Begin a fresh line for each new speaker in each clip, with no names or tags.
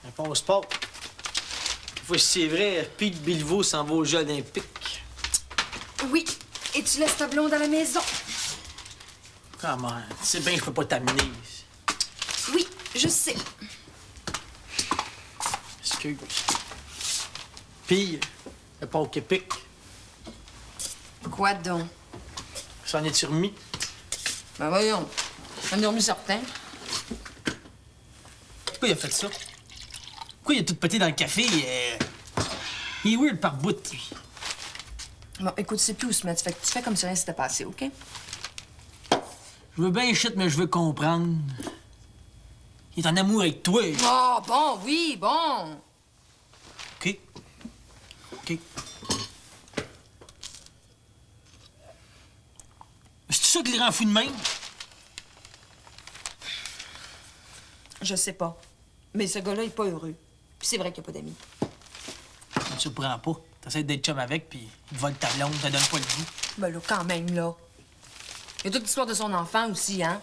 Un passeport. Faut si c'est vrai, Pete Bilvaux s'en va aux Jeux olympiques.
Oui, et tu laisses ta blonde à la maison.
Comment? Tu sais bien, je peux pas t'amener.
Oui, je sais.
Excuse. Puis, elle part au Québec.
Quoi donc?
S'en est-tu remis?
Ben voyons, j'en ai remis certains.
Pourquoi il a fait ça? Pourquoi il a tout pété dans le café? Il est weird par bout, lui.
Bon, écoute, c'est plus où se mettre. Fait que tu fais comme si rien s'était passé, OK?
Je veux bien shit, mais je veux comprendre. Il est en amour avec toi.
Oh, bon, oui, bon.
OK. OK. C'est ça qui le rend fou de même?
Je sais pas. Mais ce gars-là, il est pas heureux. Puis c'est vrai qu'il n'y a pas d'amis.
Ça me surprend pas. T'essaies d'être chum avec, puis il te vole ta blonde, te donne pas le goût.
Ben là, quand même, là. Il y a toute l'histoire de son enfant aussi, hein?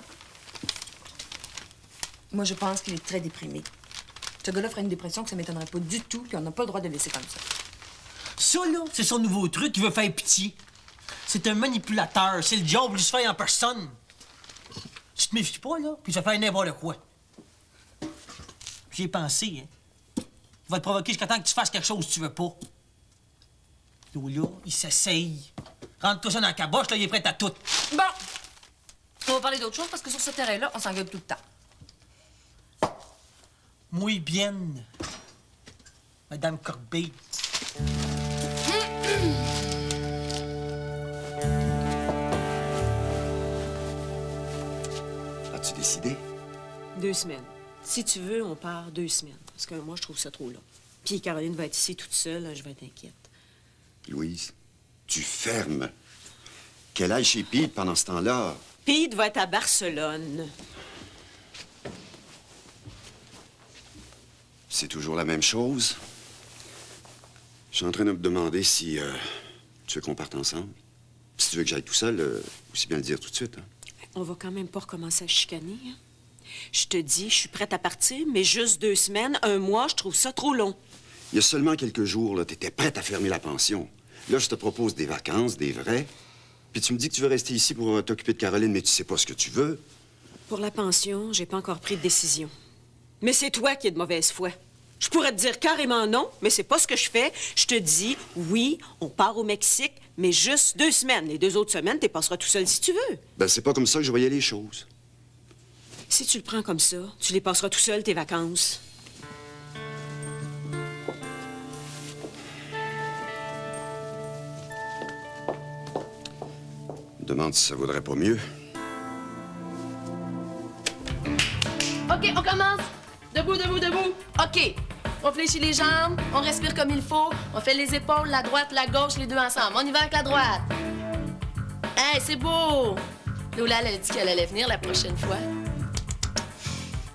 Moi, je pense qu'il est très déprimé. Ce gars-là ferait une dépression que ça m'étonnerait pas du tout, puis on n'a pas le droit de le laisser comme ça.
Ça, là, c'est son nouveau truc, il veut faire pitié. C'est un manipulateur, c'est le diable Lucifer en personne. Tu te méfies pas, là, puis tu vas faire n'importe quoi. J'y ai pensé, hein. Il va te provoquer jusqu'à temps que tu fasses quelque chose que tu veux pas. Là, il s'essaye. Rentre-toi ça dans la caboche, là, il est prêt à tout.
Bon! On va parler d'autre chose, parce que sur ce terrain-là, on s'engueule tout le temps.
Muy bien, Madame Corbeil.
As-tu décidé?
2 semaines. Si tu veux, on part 2 semaines. Parce que moi, je trouve ça trop long. Puis Caroline va être ici toute seule, je vais être inquiète.
Louise, tu fermes. Qu'elle aille chez Pete pendant ce temps-là.
Pete va être à Barcelone.
C'est toujours la même chose. Je suis en train de me demander si tu veux qu'on parte ensemble. Si tu veux que j'aille tout seul, aussi bien le dire tout de suite. Hein?
On va quand même pas recommencer à chicaner. Hein? Je te dis, je suis prête à partir, mais juste 2 semaines, 1 mois, je trouve ça trop long.
Il y a seulement quelques jours, là, t'étais prête à fermer la pension. Là, je te propose des vacances, des vrais. Puis tu me dis que tu veux rester ici pour t'occuper de Caroline, mais tu sais pas ce que tu veux.
Pour la pension, j'ai pas encore pris de décision. Mais c'est toi qui es de mauvaise foi. Je pourrais te dire carrément non, mais c'est pas ce que je fais. Je te dis, oui, on part au Mexique, mais juste 2 semaines. Les 2 autres semaines, t'es passeras tout seul si tu veux.
Ben, c'est pas comme ça que je voyais les choses.
Si tu le prends comme ça, tu les passeras tout seul, tes vacances.
Je me demande si ça vaudrait pas mieux.
OK, on commence. Debout, debout, debout. OK. On fléchit les jambes, on respire comme il faut, on fait les épaules, la droite, la gauche, les deux ensemble. On y va avec la droite. Hey, c'est beau! Lola, elle a dit qu'elle allait venir la prochaine fois.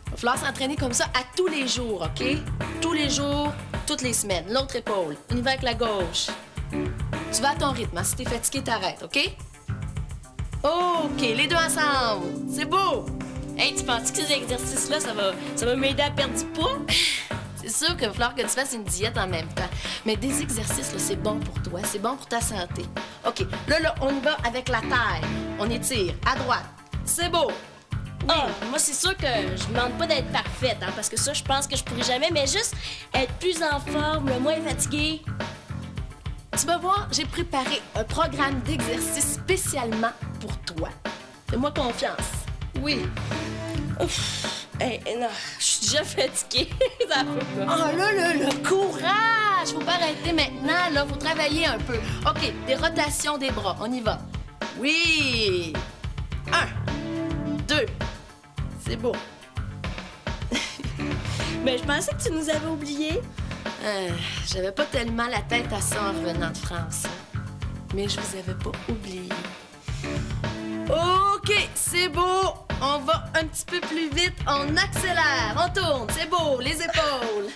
Il va falloir s'entraîner comme ça à tous les jours, OK? Tous les jours, toutes les semaines. L'autre épaule. On y va avec la gauche. Tu vas à ton rythme, hein? Si t'es fatigué, t'arrêtes, OK? OK, les deux ensemble. C'est beau!
Hey, tu penses que ces exercices-là, ça va m'aider à perdre du poids?
C'est sûr qu'il va falloir que tu fasses une diète en même temps. Mais des exercices, là, c'est bon pour toi, c'est bon pour ta santé. OK, là, on y va avec la taille. On étire à droite. C'est beau.
Ah, moi, c'est sûr que je demande pas d'être parfaite, hein, parce que ça, je pense que je pourrais jamais, mais juste être plus en forme, moins fatiguée.
Tu vas voir, j'ai préparé un programme d'exercice spécialement pour toi. Fais-moi confiance. Oui.
Ouf. Hey, non, je suis déjà fatiguée. Ça peut pas.
Oh là, le courage! Faut pas arrêter maintenant, là. Faut travailler un peu. OK, des rotations des bras. On y va. Oui! 1, 2. C'est beau.
Mais je pensais que tu nous avais oubliés.
J'avais pas tellement la tête à ça en revenant de France. Mais je vous avais pas oublié. OK, c'est beau. On va un petit peu plus vite. On accélère. On tourne. C'est beau. Les épaules.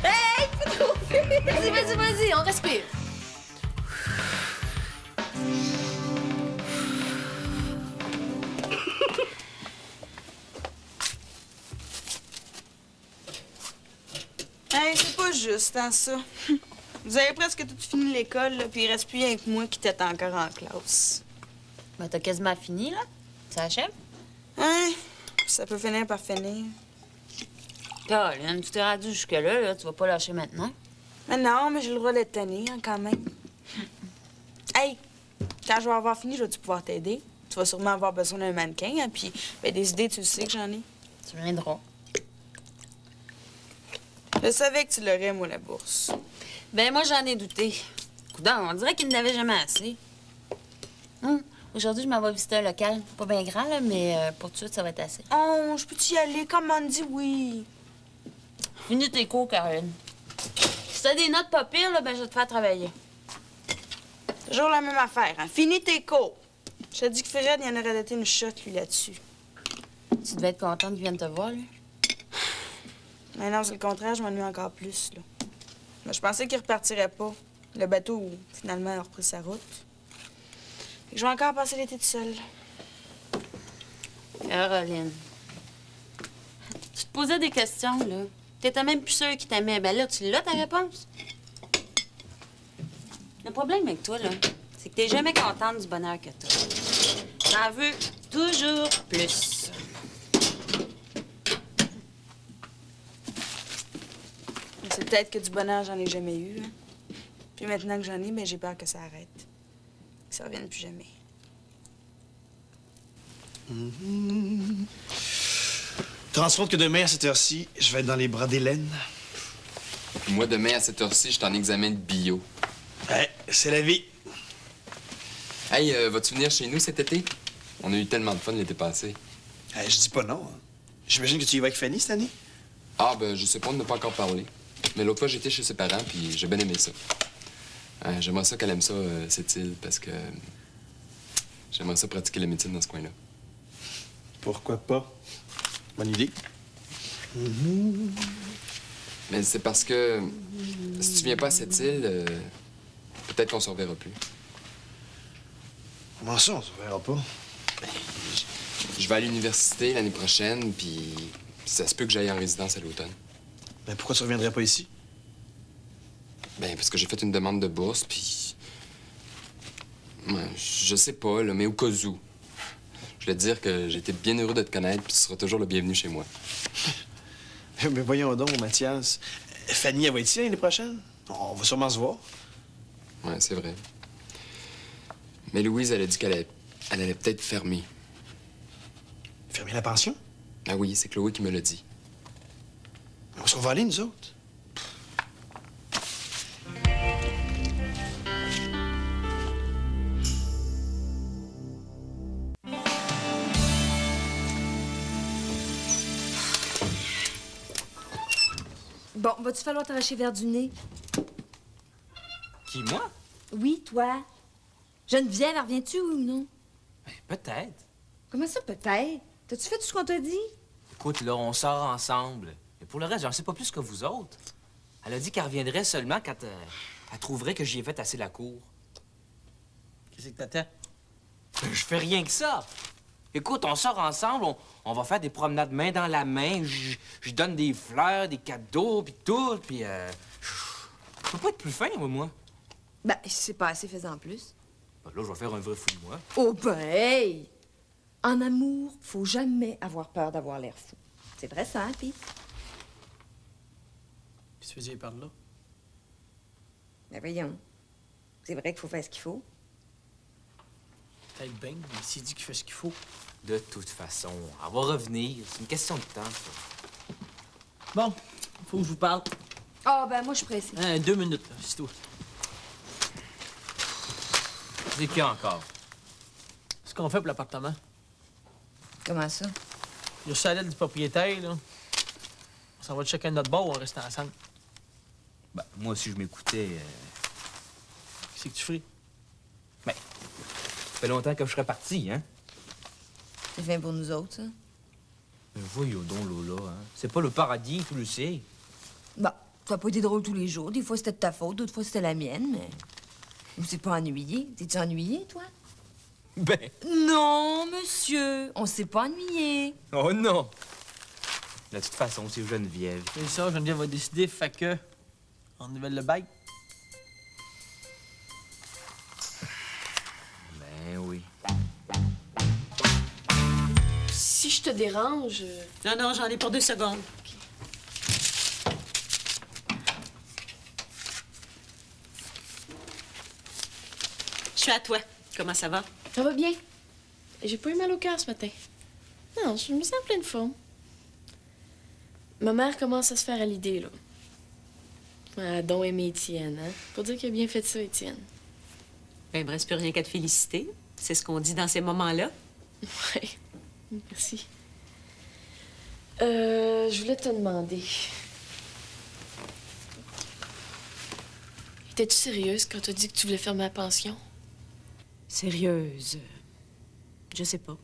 Hey, pas trop vite. Vas-y. On respire.
juste, hein, ça. Vous avez presque tout fini l'école, là, puis il reste plus rien que moi qui t'étais encore en classe.
Ben, t'as quasiment fini, là. Ça achève?
Hein? Ça peut finir par finir.
Caroline, tu t'es rendu jusque-là, là. Tu vas pas lâcher maintenant.
Mais non, mais j'ai le droit d'être tannée, hein, quand même. Hey, quand je vais avoir fini, je vais-tu pouvoir t'aider? Tu vas sûrement avoir besoin d'un mannequin, hein, puis ben, des idées, tu le sais que j'en ai.
Tu viendras.
Je savais que tu l'aurais, moi, la bourse.
Ben, moi, j'en ai douté. Coudonc, on dirait qu'il n'avait jamais assez. Aujourd'hui, je m'en vais visiter un local. Pas bien grand, là, mais pour tout de suite, ça va être assez.
Oh, je peux-tu y aller? Comme on dit oui.
Finis tes cours, Caroline. Si t'as des notes pas pires, là, ben, je vais te faire travailler.
Toujours la même affaire, hein. Finis tes cours. Je te dis que Fred, il en aurait doté une shot, lui, là-dessus.
Tu devais être contente qu'il vienne te voir, lui.
Mais non, c'est le contraire, je m'ennuie encore plus, là. Mais je pensais qu'il repartirait pas. Le bateau, finalement, a repris sa route. Fait que je vais encore passer l'été toute seule.
Caroline. Tu te posais des questions, là. T'étais même plus sûre qu'il t'aimait. Ben là, tu l'as, ta réponse. Le problème avec toi, là, c'est que t'es jamais contente du bonheur que t'as. T'en veux toujours plus.
C'est peut-être que du bonheur, j'en ai jamais eu, hein. Puis maintenant que j'en ai, ben j'ai peur que ça arrête. Que ça revienne plus jamais.
Tu te rends compte que demain, à cette heure-ci, je vais être dans les bras d'Hélène?
Moi, demain, à cette heure-ci, je suis en examen de bio.
Ouais, c'est la vie.
Hey, vas-tu venir chez nous cet été? On a eu tellement de fun l'été passé.
Je dis pas non. Hein. J'imagine que tu y vas avec Fanny cette année?
Ah, ben, je sais pas, on n'a pas encore parlé. Mais l'autre fois, j'étais chez ses parents, puis j'ai bien aimé ça. J'aimerais ça qu'elle aime ça, cette île, parce que j'aimerais ça pratiquer la médecine dans ce coin-là.
Pourquoi pas? Bonne idée.
Mais c'est parce que si tu viens pas à cette île, peut-être qu'on se reverra plus.
Comment ça, on se verra pas?
Je vais à l'université l'année prochaine, puis ça se peut que j'aille en résidence à l'automne.
Ben pourquoi tu reviendrais pas ici?
Ben, parce que j'ai fait une demande de bourse, puis... Ouais, je sais pas, là, mais au cas où. Je voulais te dire que j'étais bien heureux de te connaître, puis tu seras toujours le bienvenu chez moi.
Mais voyons donc, Mathias. Fanny, elle va être ici l'année prochaine? On va sûrement se voir.
Ouais, c'est vrai. Mais Louise, elle a dit qu'elle allait peut-être fermer.
Fermer la pension?
Ah oui, c'est Chloé qui me l'a dit.
Où est-ce qu'on va aller, nous autres?
Bon, va-tu falloir t'arracher vers du nez?
Qui, moi?
Oui, toi. Geneviève, elle reviens-tu ou non?
Ben, peut-être.
Comment ça, peut-être? T'as-tu fait tout ce qu'on t'a dit?
Écoute, là, on sort ensemble. Mais pour le reste, j'en sais pas plus que vous autres. Elle a dit qu'elle reviendrait seulement quand elle trouverait que j'y ai fait assez la cour.
Qu'est-ce que t'attends?
Je fais rien que ça. Écoute, on sort ensemble, on va faire des promenades main dans la main. Je donne des fleurs, des cadeaux, puis tout, puis je peux pas être plus fin, moi.
Ben, c'est pas assez faisant en plus.
Ben là, je vais faire un vrai fou de moi.
Oh, ben, hey! En amour, faut jamais avoir peur d'avoir l'air fou. C'est vrai ça, hein, Pete?
Qu'est-ce que tu faisais par là?
Ben, voyons. C'est vrai qu'il faut faire ce qu'il faut.
Peut-être bien, mais s'il dit qu'il fait ce qu'il faut.
De toute façon, elle va revenir. C'est une question de temps, ça.
Bon, faut que je vous parle.
Ah, ben, moi, je suis pressée.
2 minutes, là, c'est tout.
C'est qui encore?
Ce qu'on fait pour l'appartement.
Comment ça?
Il y a ça à l'aide du propriétaire, là. On s'en va de chacun de notre bord ou on reste ensemble.
Ben, moi, si je m'écoutais...
Qu'est-ce que tu ferais?
Ben, ça fait longtemps que je serais parti, hein?
C'est fin pour nous autres, ça.
Mais voyons donc, Lola, hein? C'est pas le paradis, tu le sais.
Bon, ça n'a pas été drôle tous les jours. Des fois, c'était de ta faute, d'autres fois, c'était la mienne, mais... Vous s'est pas ennuyé? T'es-tu ennuyé, toi?
Ben...
Non, monsieur, on s'est pas ennuyé.
Oh non! De toute façon, c'est Geneviève.
C'est ça, Geneviève va décider, fait que... On nouvelle le bike.
Ben oui.
Si je te dérange...
Non, non, j'en ai pour 2 secondes. Je suis à toi. Comment ça va?
Ça va bien. J'ai pas eu mal au cœur ce matin. Non, je me sens en pleine forme. Ma mère commence à se faire à l'idée, là. Elle a donc aimé Étienne, hein? Faut dire qu'il a bien fait ça, Étienne.
Ben, il me reste plus rien qu'à te féliciter. C'est ce qu'on dit dans ces moments-là.
Ouais. Merci. Je voulais te demander. Étais-tu sérieuse quand t'as dit que tu voulais faire ma pension?
Sérieuse? Je sais pas.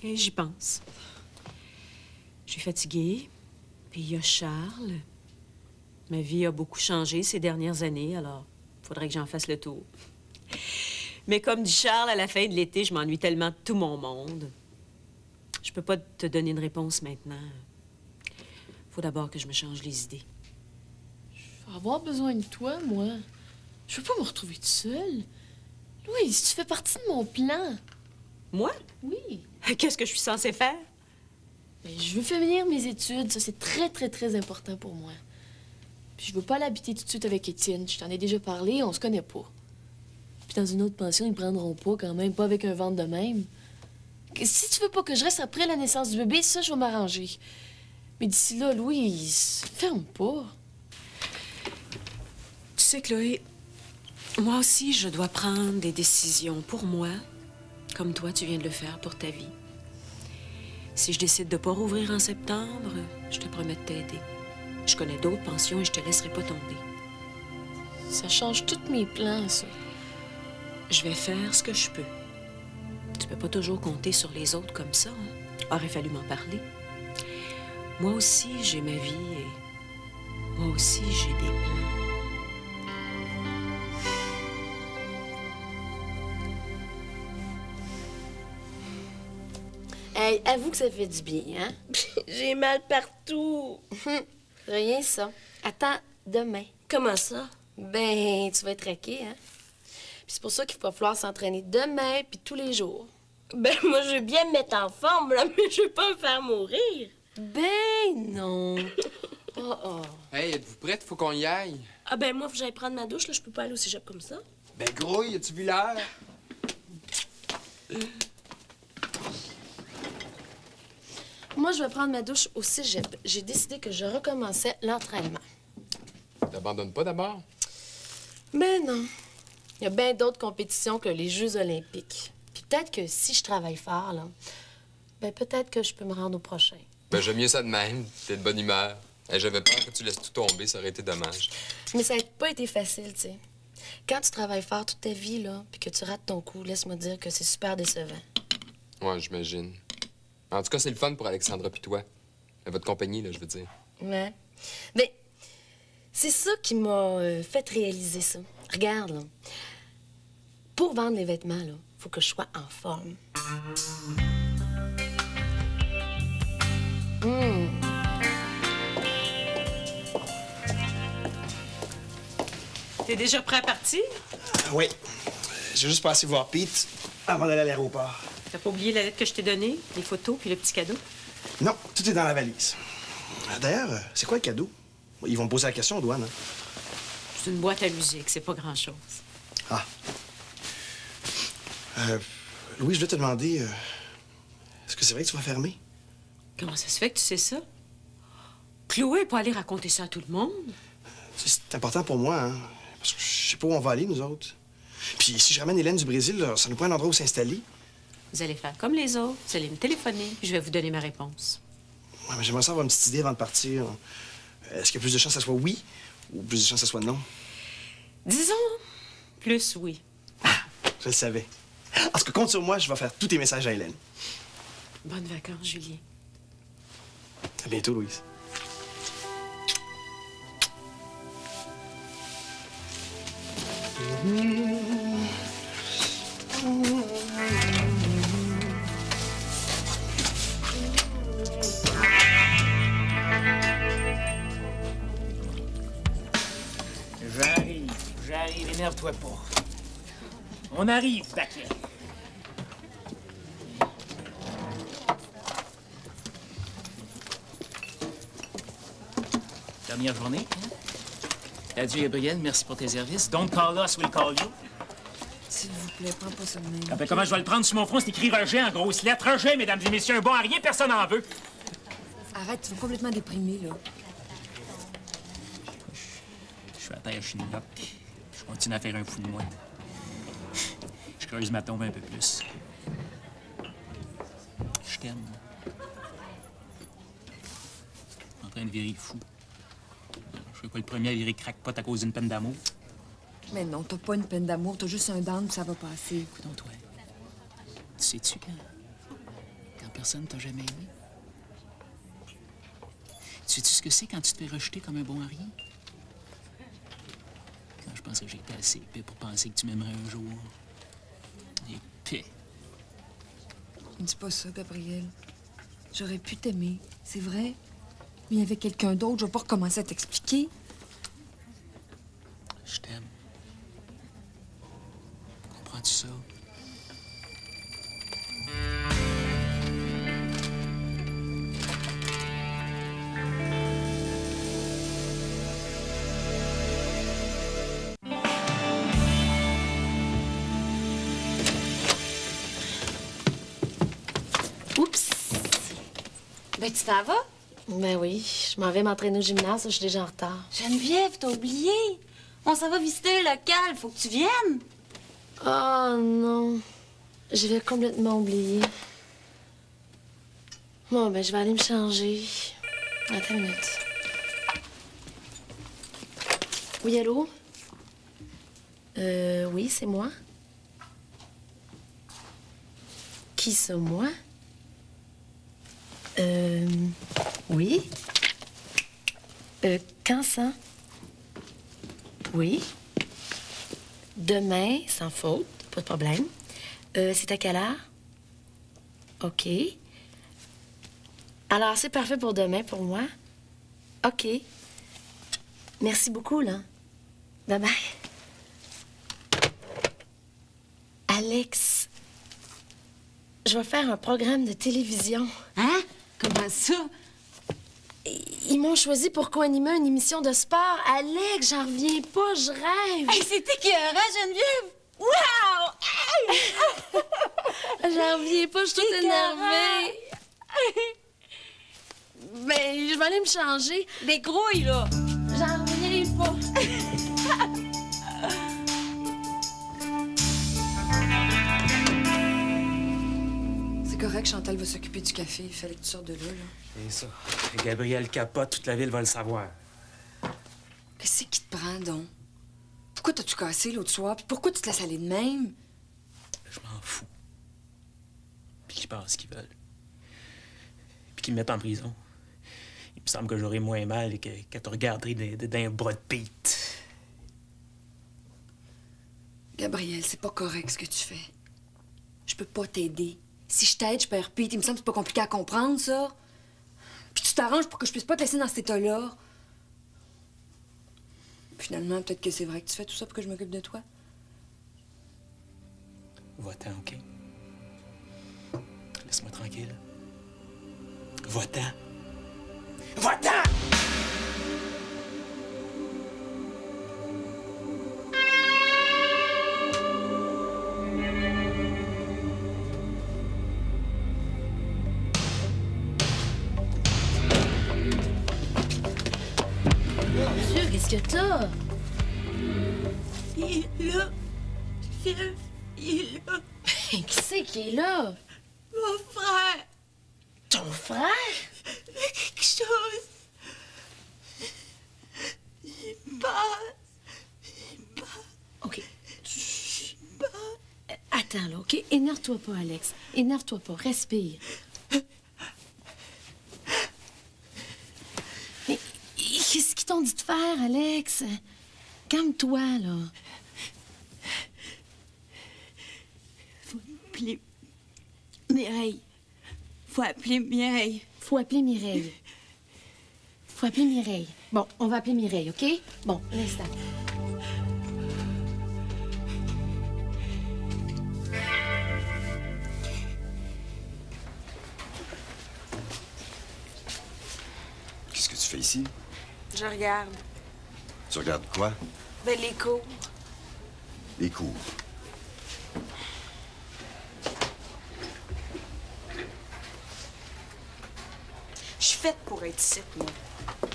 Et j'y pense. Je suis fatiguée. Puis il y a Charles. Ma vie a beaucoup changé ces dernières années, alors faudrait que j'en fasse le tour. Mais comme dit Charles, à la fin de l'été, je m'ennuie tellement de tout mon monde. Je peux pas te donner une réponse maintenant. Faut d'abord que je me change les idées.
Je vais avoir besoin de toi, moi. Je veux pas me retrouver toute seule. Louise, tu fais partie de mon plan.
Moi?
Oui.
Qu'est-ce que je suis censée faire?
Mais je veux finir mes études. Ça, c'est très, très, très important pour moi. Puis je veux pas l'habiter tout de suite avec Étienne. Je t'en ai déjà parlé, on se connaît pas. Puis dans une autre pension, ils prendront pas quand même, pas avec un ventre de même. Si tu veux pas que je reste après la naissance du bébé, ça, je vais m'arranger. Mais d'ici là, Louise, ferme pas.
Tu sais, Chloé, moi aussi, je dois prendre des décisions pour moi, comme toi, tu viens de le faire pour ta vie. Si je décide de pas rouvrir en septembre, je te promets de t'aider. Je connais d'autres pensions et je te laisserai pas tomber.
Ça change tous mes plans, ça.
Je vais faire ce que je peux. Tu peux pas toujours compter sur les autres comme ça, hein? Aurait fallu m'en parler. Moi aussi, j'ai ma vie et moi aussi, j'ai des plans.
Hey, avoue que ça fait du bien, hein? J'ai mal partout.
Rien, ça. Attends, demain.
Comment ça?
Ben, tu vas être raqué, hein? Puis c'est pour ça qu'il va falloir s'entraîner demain puis tous les jours.
Ben, moi, je veux bien me mettre en forme, là, mais je veux pas me faire mourir.
Ben non. Oh, oh.
Hey, êtes-vous prête? Faut qu'on y aille.
Ah ben, moi, faut que j'aille prendre ma douche, là. Je peux pas aller au cégep comme ça.
Ben, grouille, as-tu vu l'heure?
Moi, je vais prendre ma douche au cégep. J'ai décidé que je recommençais l'entraînement.
T'abandonnes pas d'abord?
Ben non. Il y a bien d'autres compétitions que les Jeux olympiques. Puis peut-être que si je travaille fort, là, ben peut-être que je peux me rendre au prochain.
Ben, j'aime mieux ça de même. T'es de bonne humeur. Hey, j'avais peur que tu laisses tout tomber, ça aurait été dommage.
Mais ça n'a pas été facile, tu sais. Quand tu travailles fort toute ta vie, là, puis que tu rates ton coup, laisse-moi dire que c'est super décevant.
Ouais, j'imagine. En tout cas, c'est le fun pour Alexandra puis toi. Votre compagnie, là, je veux dire.
Ouais. Mais c'est ça qui m'a fait réaliser ça. Regarde, là. Pour vendre les vêtements, là, faut que je sois en forme.
T'es déjà prêt à partir?
Oui. J'ai juste passé voir Pete avant d'aller à l'aéroport.
T'as pas oublié la lettre que je t'ai donnée, les photos puis le petit cadeau?
Non, tout est dans la valise. D'ailleurs, c'est quoi le cadeau? Ils vont me poser la question aux douanes. Hein?
C'est une boîte à musique, c'est pas grand-chose.
Ah. Louis, je voulais te demander, est-ce que c'est vrai que tu vas fermer?
Comment ça se fait que tu sais ça? Chloé n'est pas allée raconter ça à tout le monde.
C'est important pour moi, hein? Parce que je sais pas où on va aller, nous autres. Puis si je ramène Hélène du Brésil, là, ça nous prend un endroit où s'installer.
Vous allez faire comme les autres. Vous allez me téléphoner, puis je vais vous donner ma réponse.
Ouais, mais j'aimerais ça avoir une petite idée avant de partir. Est-ce qu'il y a plus de chances que ça soit oui ou plus de chances que ça soit non?
Disons, plus oui.
Je le savais. En tout cas, compte sur moi, je vais faire tous tes messages à Hélène.
Bonnes vacances, Julien.
À bientôt, Louise.
énerve-toi pas. On arrive, Paquet. Dernière journée, hein? Adieu, Gabriel. Merci pour tes services. Don't call us, we'll call you.
S'il vous plaît, prends pas ça de même.
Ah ben, comment je vais le prendre sur mon front? C'est écrit rejet en grosses lettres. Rejet, mesdames et messieurs. Un bon à rien, personne n'en veut.
Arrête, tu es complètement déprimé, là.
Je suis à terre, je suis une loque. Je continue à faire un fou de moi. Je creuse ma tombe un peu plus. Je t'aime. Je suis en train de virer fou. Je suis pas le premier à virer crackpot à cause d'une peine d'amour.
Mais non, t'as pas une peine d'amour, t'as juste un down, puis ça va passer.
Écoute, toi, tu sais-tu quand personne t'a jamais aimé? Tu sais-tu ce que c'est quand tu te fais rejeter comme un bon à rien? Quand je pensais que j'étais assez épais pour penser que tu m'aimerais un jour. Épais.
Dis pas ça, Gabriel. J'aurais pu t'aimer, c'est vrai. Mais avec quelqu'un d'autre, je vais pas recommencer à t'expliquer.
Je t'aime. Comprends-tu ça?
Oups!
Ben, tu t'en vas?
Ben oui, je m'en vais m'entraîner au gymnase, je suis déjà en retard.
Geneviève, t'as oublié. On s'en va visiter le local, faut que tu viennes.
Oh non, je vais complètement oublier. Bon, ben je vais aller me changer. Attends une minute. Oui, allô? Oui, c'est moi. Qui ça, moi? Oui. Quand ça? Oui. Demain, sans faute, pas de problème. C'est à quelle heure? OK. Alors, c'est parfait pour demain, pour moi. OK. Merci beaucoup, là. Bye-bye. Alex, je vais faire un programme de télévision.
Hein? Comment ça?
Ils m'ont choisi pour co-animer une émission de sport. Alex, j'en reviens pas, je rêve.
Hey, c'est écœurant, Geneviève! Wow!
J'en reviens pas, je suis toute énervée. Ben, je vais aller me changer.
Décrouille, là!
J'en reviens pas.
C'est correct, Chantal va s'occuper du café. Il fallait que tu sortes de là, là.
C'est ça. Gabriel capote, toute la ville va le savoir.
Qu'est-ce qui te prend, donc? Pourquoi t'as tout cassé l'autre soir? Puis pourquoi tu te laisses aller de même?
Je m'en fous. Puis qu'ils pensent ce qu'ils veulent. Puis qu'ils me mettent en prison. Il me semble que j'aurais moins mal que quand tu regarderais d'un Brad Pitt.
Gabriel, c'est pas correct ce que tu fais. Je peux pas t'aider. Si je t'aide, je perds Pete. Il me semble que c'est pas compliqué à comprendre, ça. Puis tu t'arranges pour que je puisse pas te laisser dans cet état-là. Finalement, peut-être que c'est vrai que tu fais tout ça pour que je m'occupe de toi.
Va-t'en, OK? Laisse-moi tranquille. Va-t'en. Va-t'en!
Dieu, qu'est-ce que t'as?
Il est là. Geneviève, il est là.
Qui c'est qui est là?
Mon frère.
Ton frère?
Quelque chose. Il passe.
OK. Attends, là, OK? Énerve-toi pas, Alex. Énerve-toi pas. Respire. Mais qu'est-ce qu'ils t'ont dit de faire, Alex? Calme-toi, là.
Faut appeler Mireille. Faut appeler Mireille.
Faut appeler Mireille. Faut appeler Mireille. Bon, on va appeler Mireille, OK? Bon, un instant.
ici?
Je regarde.
Tu regardes quoi?
Ben, les cours.
Les cours.
Je suis faite pour être ici, moi.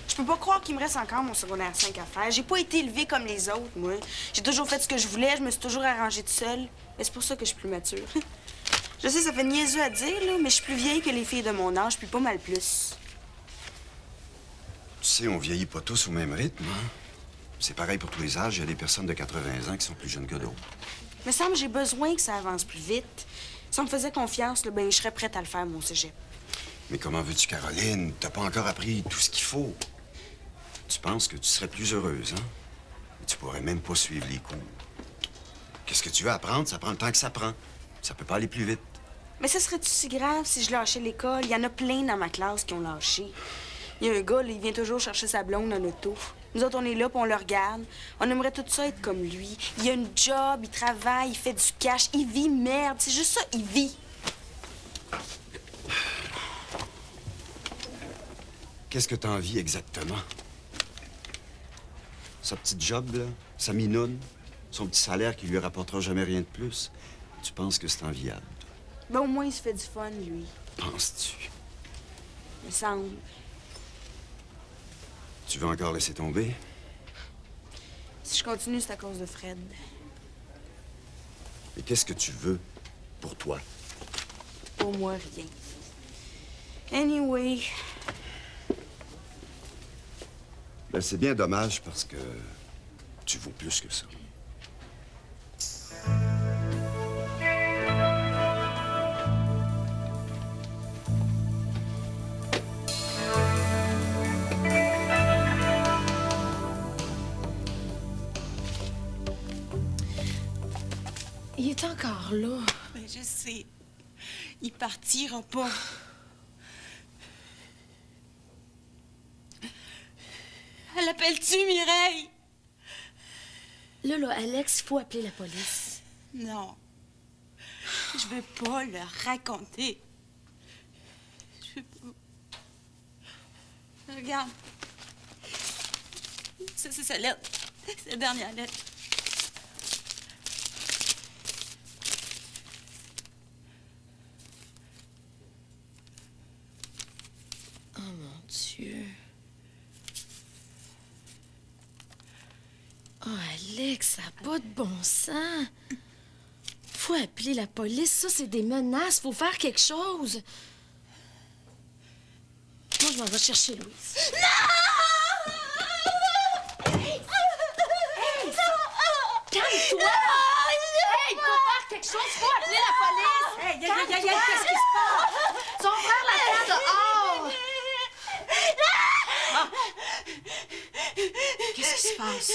Je peux pas croire qu'il me reste encore mon secondaire 5 à faire. J'ai pas été élevée comme les autres, moi. J'ai toujours fait ce que je voulais, je me suis toujours arrangée toute seule. Et c'est pour ça que je suis plus mature. Je sais, ça fait niaiseux à dire, là, mais je suis plus vieille que les filles de mon âge, puis pas mal plus.
Tu sais, on vieillit pas tous au même rythme, hein? C'est pareil pour tous les âges. Il y a des personnes de 80 ans qui sont plus jeunes que d'autres.
Me semble que j'ai besoin que ça avance plus vite. Si on me faisait confiance, là, ben, je serais prête à le faire, mon cégep.
Mais comment veux-tu, Caroline? T'as pas encore appris tout ce qu'il faut. Tu penses que tu serais plus heureuse, hein? Mais tu pourrais même pas suivre les cours. Qu'est-ce que tu veux apprendre? Ça prend le temps que ça prend. Ça peut pas aller plus vite.
Mais ça serait-tu si grave si je lâchais l'école? Il y en a plein dans ma classe qui ont lâché. Il y a un gars, là, il vient toujours chercher sa blonde en auto. Nous autres, on est là, puis on le regarde. On aimerait tout ça être comme lui. Il a une job, il travaille, il fait du cash, il vit merde. C'est juste ça, il vit.
Qu'est-ce que t'as envie exactement? Sa petite job, là, sa minoune, son petit salaire qui lui rapportera jamais rien de plus. Tu penses que c'est enviable?
Ben, au moins, il se fait du fun, lui.
Penses-tu?
Me semble.
Tu veux encore laisser tomber?
Si je continue, c'est à cause de Fred.
Et qu'est-ce que tu veux pour toi?
Pour moi, rien. Anyway,
Ben, c'est bien dommage parce que tu vaux plus que ça.
Il est encore là.
ben, je sais. Il partira pas. L'appelles-tu, Mireille?
Là, Alex, il faut appeler la police.
Non. Je veux pas le raconter. Je veux pas. Regarde. Ça, c'est sa lettre. C'est la dernière lettre.
Oh, mon Dieu. Oh, Alex, ça n'a pas de bon sens. Faut appeler la police. Ça, c'est des menaces. Faut faire quelque chose. Moi, je m'en vais chercher Louise. Calme-toi! Hey, faut faire quelque chose. Faut appeler la police.
Hey, qu'est-ce qui se passe?
Son frère l'attend dehors.
Qu'est-ce qui se passe?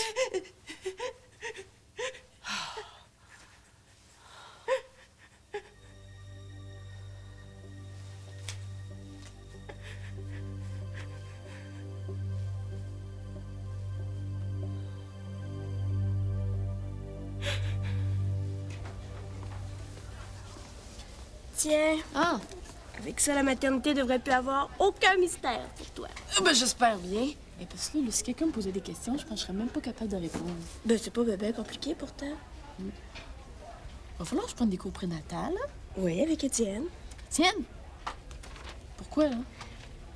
Tiens. Ah. Avec ça, la maternité devrait plus avoir aucun mystère pour toi.
Ben, j'espère bien. Et parce que là, si quelqu'un me posait des questions, je pense que je serais même pas capable de répondre.
Ben, c'est pas bébé compliqué pourtant.
Va falloir que je prenne des cours prénatales.
Oui, avec Étienne.
Tienne! Pourquoi, là?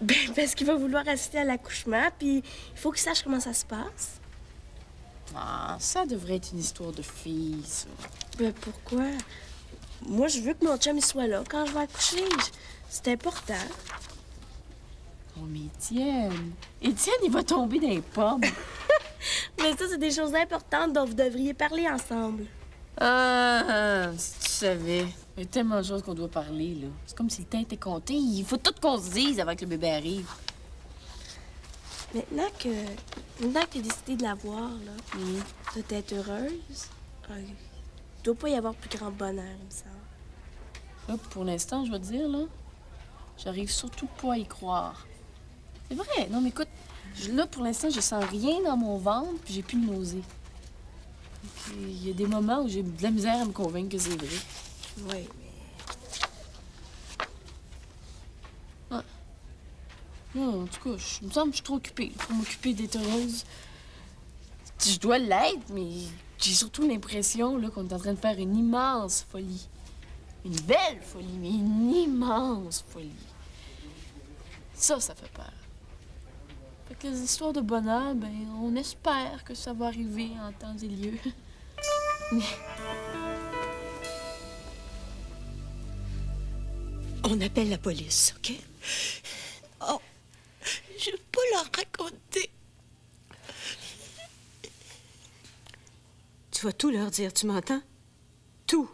Ben, parce qu'il va vouloir assister à l'accouchement, puis il faut qu'il sache comment ça se passe.
Ah, ça devrait être une histoire de fille, ça.
Ben, pourquoi? Moi, je veux que mon chum il soit là quand je vais accoucher. C'est important.
Oh, mais Étienne... Étienne, il va tomber dans les pommes.
Mais ça, c'est des choses importantes dont vous devriez parler ensemble.
Ah, si tu savais. Il y a tellement de choses qu'on doit parler, là. C'est comme si le temps était compté. Il faut tout qu'on se dise avant que le bébé arrive.
Maintenant que tu as décidé de l'avoir, là, tu dois être heureuse. Il doit pas y avoir plus grand bonheur, il me semble.
Là, pour l'instant, je vais te dire, là, j'arrive surtout pas à y croire. C'est vrai. Non, mais écoute, là, pour l'instant, je sens rien dans mon ventre, puis j'ai plus de nausée. Il y a des moments où j'ai de la misère à me convaincre que c'est vrai.
Oui, mais...
Ah. Non, en tout cas, il me semble que je suis trop occupée pour m'occuper d'être heureuse. Je dois l'être, mais j'ai surtout l'impression là, qu'on est en train de faire une immense folie. Une belle folie, mais une immense folie. Ça fait peur. Fait que les histoires de bonheur, ben, on espère que ça va arriver en temps et lieu.
On appelle la police, OK?
Oh, je veux pas leur raconter.
Tu vas tout leur dire, tu m'entends? Tout.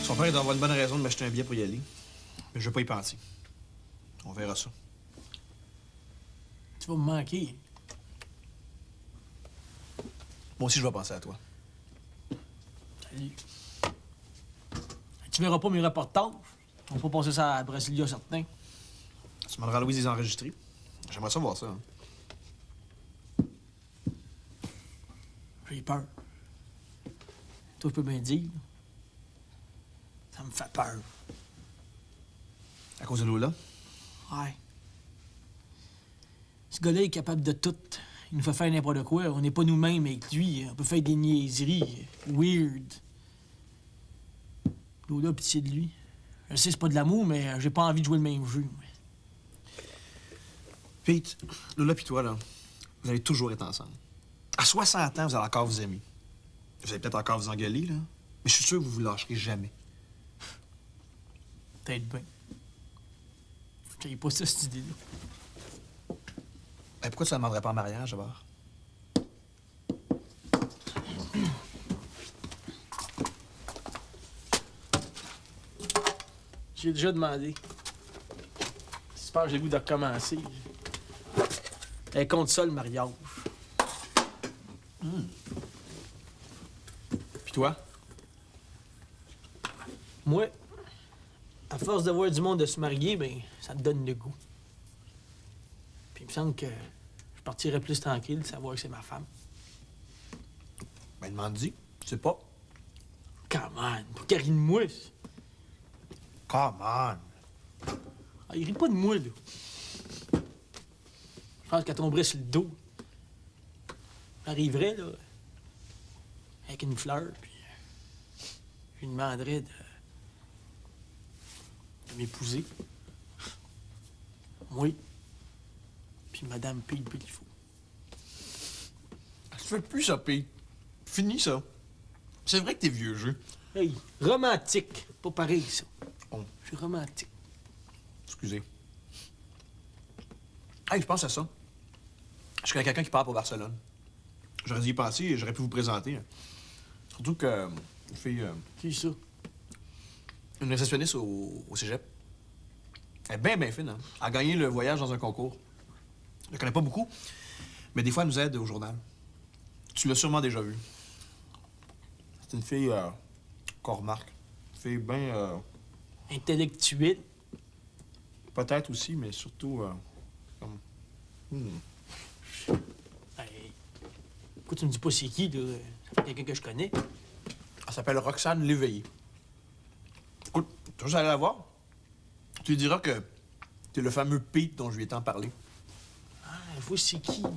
Son père, il doit avoir une bonne raison de m'acheter un billet pour y aller. Mais je vais pas y penser. On verra ça.
Tu vas me manquer.
Moi aussi, je vais penser à toi.
Salut. Tu verras pas mes reportages. On va pas passer ça à Brasilia, certain.
Tu demanderas à Louise de les enregistrer. J'aimerais ça voir ça. Hein.
J'ai peur. Toi, je peux bien dire. Ça me fait peur.
À cause de Lola?
Ouais. Ce gars-là est capable de tout. Il nous fait faire n'importe quoi. On n'est pas nous-mêmes avec lui. On peut faire des niaiseries. Weird. Lola, pitié de lui. Je sais, c'est pas de l'amour, mais j'ai pas envie de jouer le même jeu.
Pete, Lola pis toi, là, vous allez toujours être ensemble. À 60 ans, vous allez encore vous aimer. Vous allez peut-être encore vous engueuler, là. Mais je suis sûr que vous vous lâcherez jamais.
Peut-être bien. J'ai pas ça, cette idée-là.
Et pourquoi tu la demanderais pas en mariage, d'abord?
J'ai déjà demandé. J'espère que j'ai le goût de recommencer. Elle compte ça, le mariage.
Puis toi?
Moi, à force de voir du monde de se marier, ben, ça te donne le goût. Puis il me semble que je partirais plus tranquille de savoir que c'est ma femme.
Ben, demande-y. Tu sais pas.
Come on, pour qu'elle rit de moi.
Come on.
Ah, il rit pas de moi, là. Je pense qu'elle tomberait sur le dos. J'arriverais, là, avec une fleur, puis je lui demanderais de m'épouser. Oui. Puis Madame Pete Pelifo.
Tu fais plus ça, Pete. Fini, ça. C'est vrai que t'es vieux jeu.
Hey, romantique. Pas pareil, ça.
Oh.
Je suis romantique.
Excusez. Hey, je pense à ça. Je connais quelqu'un qui part pour Barcelone. J'aurais dû y penser et j'aurais pu vous présenter. Surtout que une fille...
Qui ça?
Une réceptionniste au cégep. Elle est bien fine, hein? Elle a gagné le voyage dans un concours. Je la connais pas beaucoup, mais des fois, elle nous aide au journal. Tu l'as sûrement déjà vue. C'est une fille qu'on remarque. Une fille bien...
Intellectuelle.
Peut-être aussi, mais surtout... comme...
Hey. Pourquoi tu me dis pas c'est qui, là? Ça fait quelqu'un que je connais.
Elle s'appelle Roxane Léveillé. Écoute, tu vas aller la voir. Tu lui diras que t'es le fameux Pete dont je lui ai tant parlé.
Ah, je vois c'est qui, là?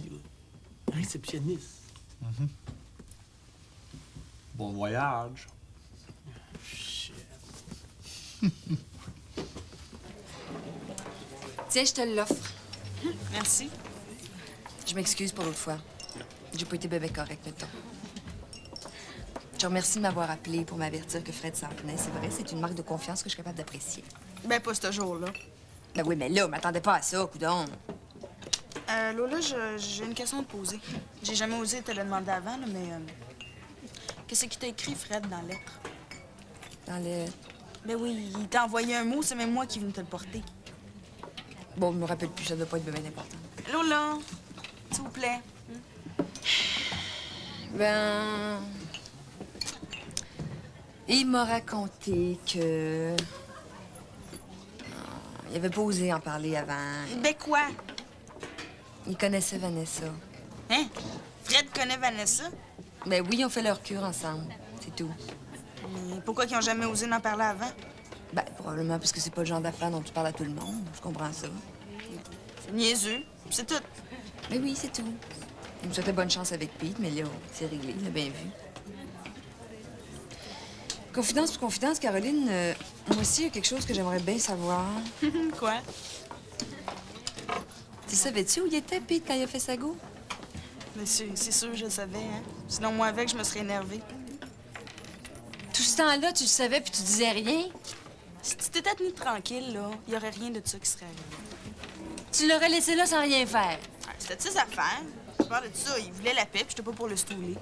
Réceptionniste.
Bon voyage.
Shit.
Tiens, je te l'offre.
Merci.
Je m'excuse pour l'autre fois. J'ai pas été bébé correct, mettons. Je te remercie de m'avoir appelé pour m'avertir que Fred s'en venait. C'est vrai, c'est une marque de confiance que je suis capable d'apprécier.
Ben, pas ce jour-là.
Ben oui, mais là, m'attendais pas à ça, coudonc.
Lola, j'ai une question à te poser. J'ai jamais osé te le demander avant, là, mais... Qu'est-ce qu'il t'a écrit, Fred, dans la lettre?
Dans le...
Ben oui, il t'a envoyé un mot, c'est même moi qui viens te le porter.
Bon, je me rappelle plus, ça doit pas être bien important.
Lola, s'il vous plaît.
Ben... Et il m'a raconté que... il avait pas osé en parler avant.
Ben quoi?
Il connaissait Vanessa.
Hein? Fred connaît Vanessa?
Ben oui, ils ont fait leur cure ensemble. C'est tout.
Mais pourquoi ils ont jamais osé en parler avant?
Ben, probablement parce que c'est pas le genre d'affaires dont tu parles à tout le monde. Je comprends ça.
C'est niaiseux. C'est tout.
Mais oui, c'est tout. Il me souhaitait bonne chance avec Pete, mais là, c'est réglé, il l'a bien vu. Confidence pour confidence, Caroline, moi aussi, il y a quelque chose que j'aimerais bien savoir.
Quoi?
Tu savais-tu où il était, Pete, quand il a fait sa go?
Mais c'est sûr, je le savais, hein. Sinon, moi, avec, je me serais énervée.
Tout ce temps-là, tu le savais puis tu disais rien?
Si tu t'étais tenu tranquille, là, il y aurait rien de ça qui serait arrivé.
Tu l'aurais laissé là sans rien faire.
C'était de ses affaires. À part de ça, il voulait la paix, puis j'étais pas pour le stouler.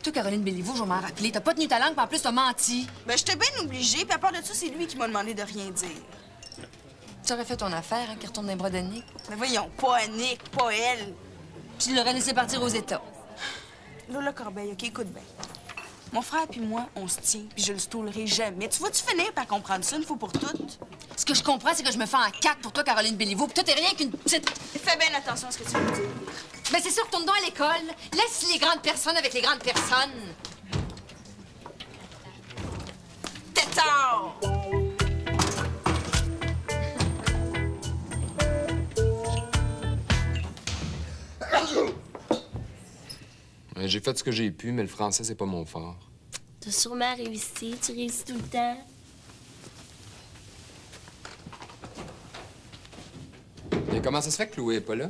Toi, Caroline Béliveau, je vais m'en rappeler. T'as pas tenu ta langue, puis en plus, t'as menti.
Ben, j'étais bien obligée, puis à part de ça, c'est lui qui m'a demandé de rien dire.
Tu aurais fait ton affaire, hein, qui retourne dans les bras de Nick.
Mais voyons, pas Annick, pas elle.
Puis tu l'aurais laissé partir aux États.
Lola Corbeil, OK, écoute bien. Mon frère puis moi, on se tient, puis je le stoulerai jamais. Tu vas-tu finir par comprendre ça une fois pour toutes?
Ce que je comprends, c'est que je me fais en quatre pour toi, Caroline Béliveau, puis toi, t'es rien qu'une petite...
Fais bien attention à ce que tu veux dire.
Ben c'est sûr, retourne donc à l'école. Laisse les grandes personnes avec les grandes personnes.
Tétard!
Ouais, j'ai fait ce que j'ai pu, mais le français, c'est pas mon fort.
T'as sûrement réussi. Tu réussis tout le temps.
Et comment ça se fait que Chloé est pas là?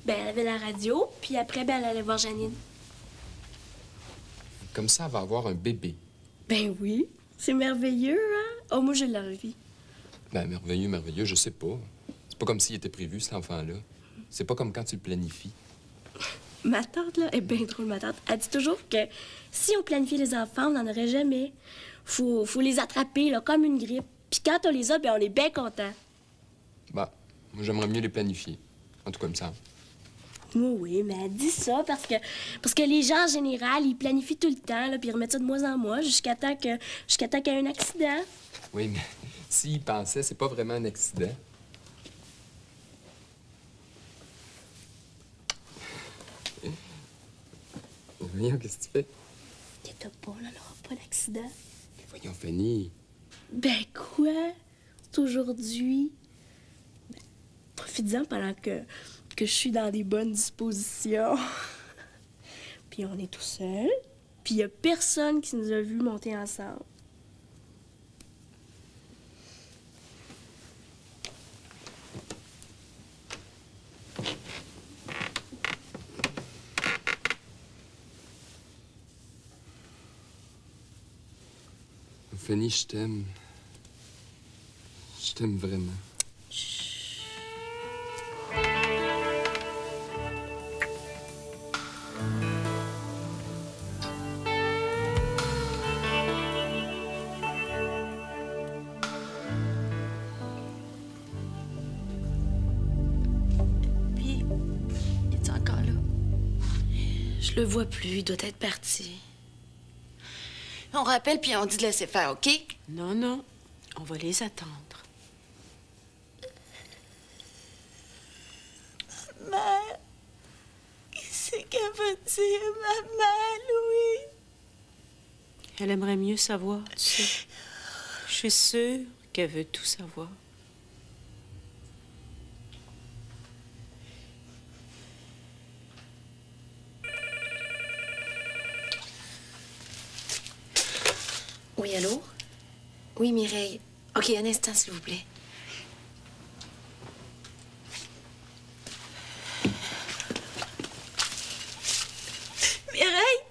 Ben, elle avait la radio, puis après, ben, elle allait voir Janine.
Comme ça, elle va avoir un bébé.
Ben oui. C'est merveilleux, hein? Oh, moi, je l'envie.
Ben, merveilleux, merveilleux, je sais pas. C'est pas comme s'il était prévu, cet enfant-là. C'est pas comme quand tu le planifies.
Ma tante, là, est bien drôle, ma tante. Elle dit toujours que si on planifiait les enfants, on n'en aurait jamais. Faut les attraper, là, comme une grippe. Puis quand on les a, ben, on est bien content.
Bah, moi, j'aimerais mieux les planifier. En tout cas, comme ça.
Oui, mais elle dit ça parce que les gens, en général, ils planifient tout le temps, là, puis ils remettent ça de mois en mois jusqu'à temps qu'il y ait un accident.
Oui, mais s'il pensait, c'est pas vraiment un accident. Voyons, qu'est-ce que tu fais?
T'es pas, là, on n'aura pas d'accident.
Mais voyons, Fanny.
Ben quoi? C'est aujourd'hui. Ben, profites-en pendant que je suis dans des bonnes dispositions. Puis on est tout seul. Puis il y a personne qui nous a vus monter ensemble.
Fanny, je t'aime. Je t'aime vraiment.
Puis, il est encore là? Je le vois plus, il doit être parti. On rappelle puis on dit de laisser faire, OK?
Non, non. On va les attendre.
Mère, qu'est-ce qu'elle veut dire, maman, Louis?
Elle aimerait mieux savoir, tu sais. Je suis sûre qu'elle veut tout savoir.
Oui, allô? Oui, Mireille. OK, un instant, s'il vous plaît.
Mireille?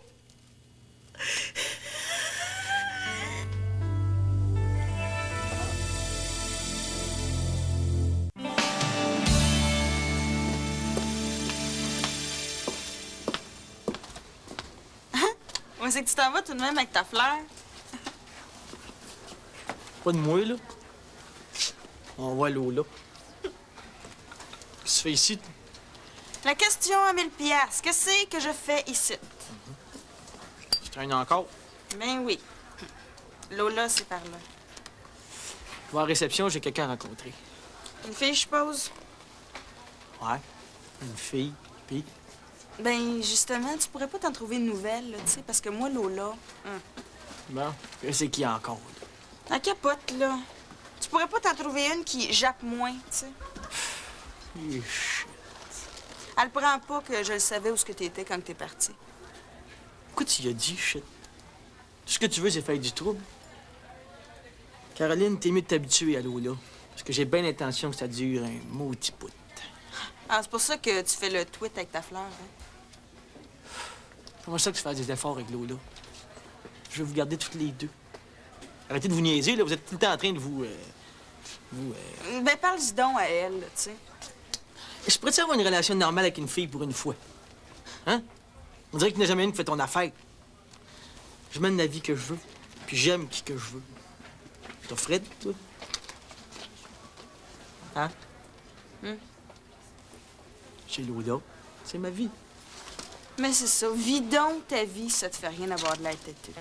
Où c'est que tu t'en vas tout de même avec ta fleur?
Pas de moi, là. On voit Lola. Qu'est-ce que tu fais ici?
La question à 1000 piastres. Qu'est-ce que je fais ici?
Tu traînes encore?
Ben oui. Lola, c'est par là.
Je vais à la réception, j'ai quelqu'un à rencontrer.
Une fille, je suppose?
Ouais, une fille, puis...
Ben, justement, tu pourrais pas t'en trouver une nouvelle, là, tu sais, parce que moi, Lola...
Bon, c'est qui encore?
Elle capote, là. Tu pourrais pas t'en trouver une qui jappe moins, tu sais. Elle prend pas que je le savais où ce que t'étais quand t'es parti.
Pourquoi tu y as dit, shit? Tout ce que tu veux, c'est faire du trouble. Caroline, t'es mieux de t'habituer à Lola. Parce que j'ai bien l'intention que ça dure un maudit bout.
Ah, c'est pour ça que tu fais le tweet avec ta fleur, hein?
Comment ça que tu fasses des efforts avec Lola? Je vais vous garder toutes les deux. Arrêtez de vous niaiser, là. Vous êtes tout le temps en train de vous...
Ben, parle-y donc à elle, là, tu sais.
Je pourrais-tu avoir une relation normale avec une fille pour une fois? Hein? On dirait qu'il n'y en a jamais une qui fait ton affaire. Je mène la vie que je veux, puis j'aime qui que je veux. T'as Fred, toi? Hein? Chez Lola, c'est ma vie.
Mais c'est ça. Vis donc ta vie, ça te fait rien d'avoir de l'air têteux.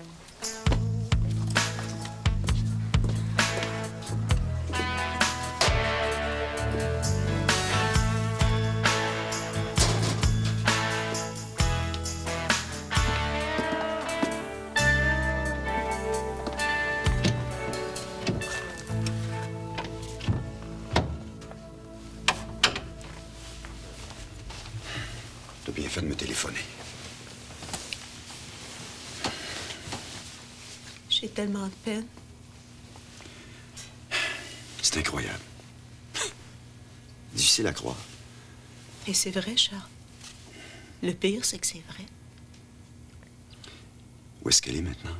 T'as bien fait de me téléphoner.
J'ai tellement de peine.
C'est incroyable. Difficile à croire.
Et c'est vrai, Charles. Le pire, c'est que c'est vrai.
Où est-ce qu'elle est maintenant?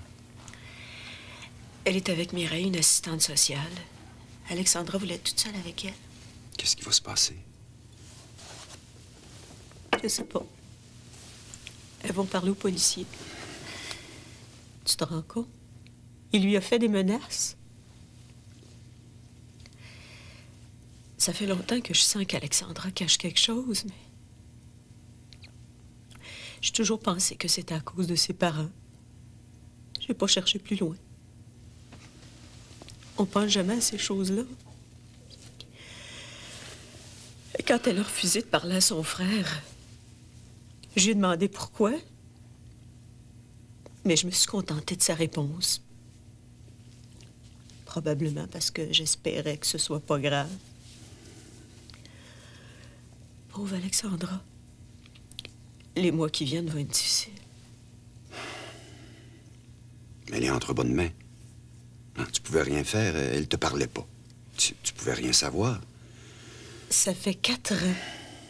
Elle est avec Mireille, une assistante sociale. Alexandra voulait être toute seule avec elle.
Qu'est-ce qui va se passer?
Je sais pas. Elles vont parler aux policiers. Tu te rends compte? Il lui a fait des menaces. Ça fait longtemps que je sens qu'Alexandra cache quelque chose, mais... J'ai toujours pensé que c'était à cause de ses parents. J'ai pas cherché plus loin. On pense jamais à ces choses-là. Et quand elle a refusé de parler à son frère, je lui ai demandé pourquoi. Mais je me suis contentée de sa réponse. Probablement parce que j'espérais que ce soit pas grave. Pauvre Alexandra. Les mois qui viennent vont être difficiles.
Mais elle est entre bonnes mains. Hein, tu pouvais rien faire, elle te parlait pas. Tu pouvais rien savoir.
Ça fait 4 ans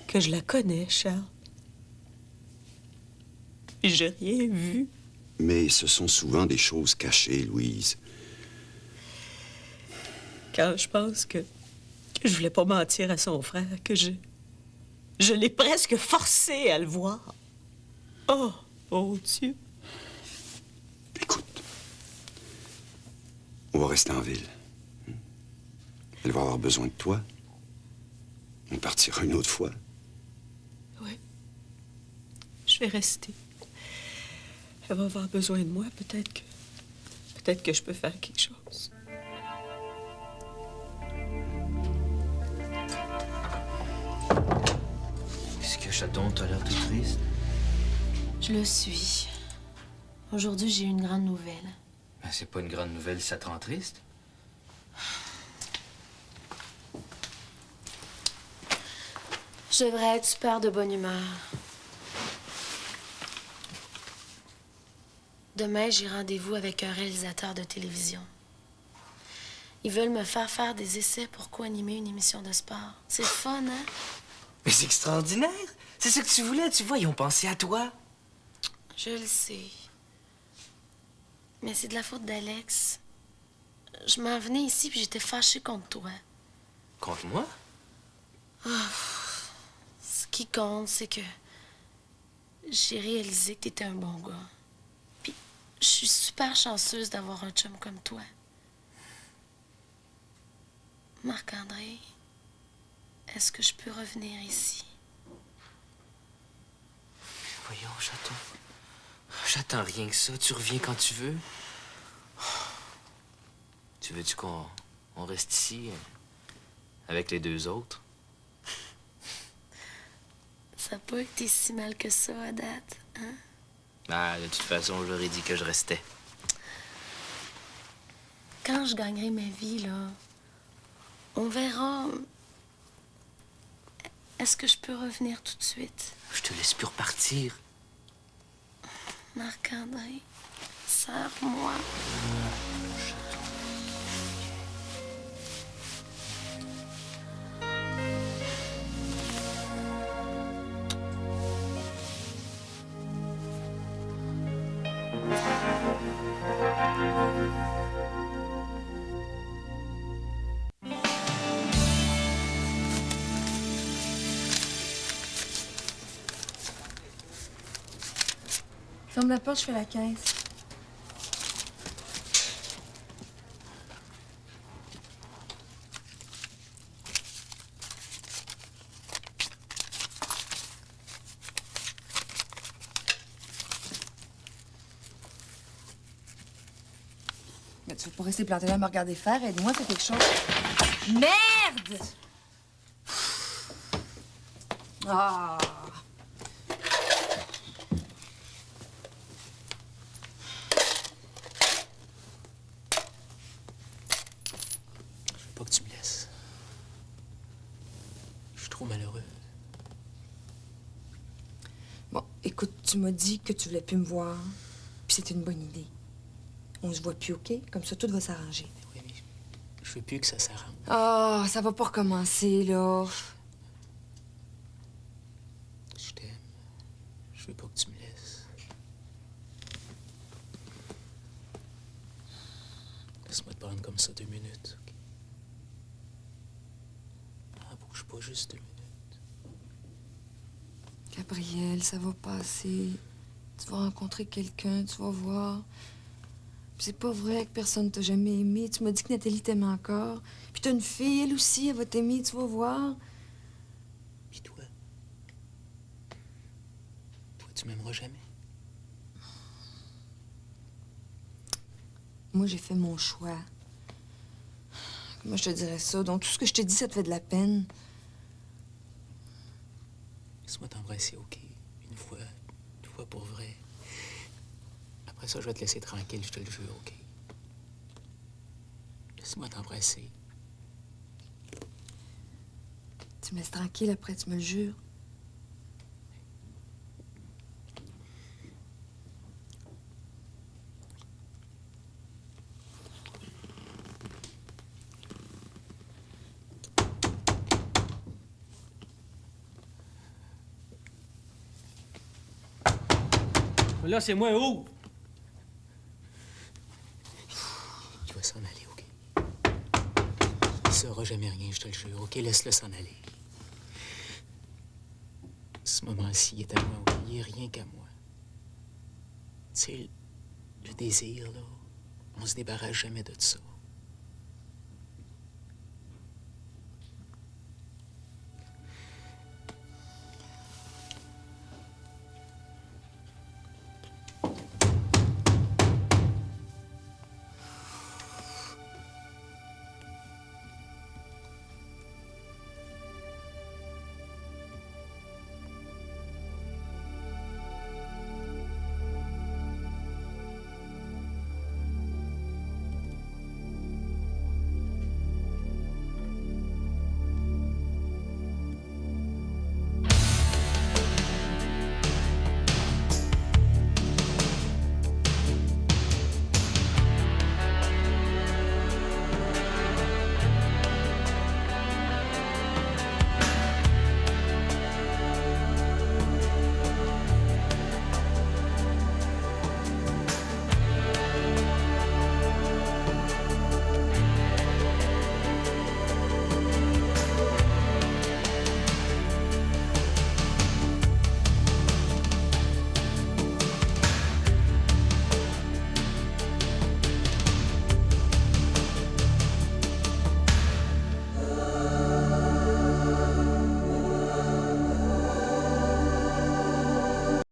que je la connais, Charles. Puis j'ai rien vu.
Mais ce sont souvent des choses cachées, Louise.
Quand je pense que je voulais pas mentir à son frère, que je l'ai presque forcé à le voir. Oh, mon Dieu.
Écoute, on va rester en ville. Elle va avoir besoin de toi. On partira une autre fois.
Oui. Je vais rester. Elle va avoir besoin de moi. Peut-être que je peux faire quelque chose.
Qu'est-ce que Chaton, t'as l'air tout triste?
Je le suis. Aujourd'hui, j'ai eu une grande nouvelle.
Ben, c'est pas une grande nouvelle, ça te rend triste?
Je devrais être super de bonne humeur. Demain, j'ai rendez-vous avec un réalisateur de télévision. Ils veulent me faire des essais pour co-animer une émission de sport. C'est le fun, hein?
Mais c'est extraordinaire! C'est ça que tu voulais, tu vois, ils ont pensé à toi.
Je le sais. Mais c'est de la faute d'Alex. Je m'en venais ici puis j'étais fâchée contre toi.
Contre moi?
Ce qui compte, c'est que j'ai réalisé que t'étais un bon gars. Puis je suis super chanceuse d'avoir un chum comme toi. Marc-André, est-ce que je peux revenir ici?
Voyons, Chaton. J'attends rien que ça. Tu reviens quand tu veux.
Tu veux-tu qu'on reste ici avec les deux autres?
Ça n'a pas été si mal que ça à date, hein?
Ah, de toute façon, j'aurais dit que je restais.
Quand je gagnerai ma vie, là, on verra. Est-ce que je peux revenir tout de suite?
Je te laisse plus repartir.
Marc-André, serre-moi.
Ferme la porte, je fais la caisse. Mais tu vas pas rester planté là à me regarder faire. Aide-moi, fais quelque chose. Merde! Ah!
Pas que tu me laisses. Je suis trop malheureux.
Bon, écoute, tu m'as dit que tu voulais plus me voir, puis c'était une bonne idée. On se voit plus, OK? Comme ça, tout va s'arranger.
Oui, mais je veux plus que ça s'arrange.
Ah, ça va pas recommencer, là.
Je t'aime. Je veux pas que tu me laisses. Laisse-moi te prendre comme ça 2 minutes, OK? Ah, bouge pas juste 2 minutes.
Gabriel, ça va passer. Tu vas rencontrer quelqu'un, tu vas voir. Puis c'est pas vrai que personne t'a jamais aimé. Tu m'as dit que Nathalie t'aimait encore. Puis t'as une fille, elle aussi, elle va t'aimer, tu vas voir.
Puis toi? Toi, tu m'aimeras jamais.
Moi, j'ai fait mon choix. Comment je te dirais ça? Donc, tout ce que je te dis, ça te fait de la peine.
Laisse-moi t'embrasser, OK? Une fois pour vrai. Après ça, je vais te laisser tranquille, je te le jure, OK? Laisse-moi t'embrasser.
Tu me laisses tranquille, après, tu me le jures.
Là, c'est moi, ouvre!
Il va s'en aller, OK? Il saura jamais rien, je te le jure, OK? Laisse-le s'en aller. Ce moment-ci, il est à moi, OK? Il est rien qu'à moi. Tu sais, le désir, là, on se débarrasse jamais de ça.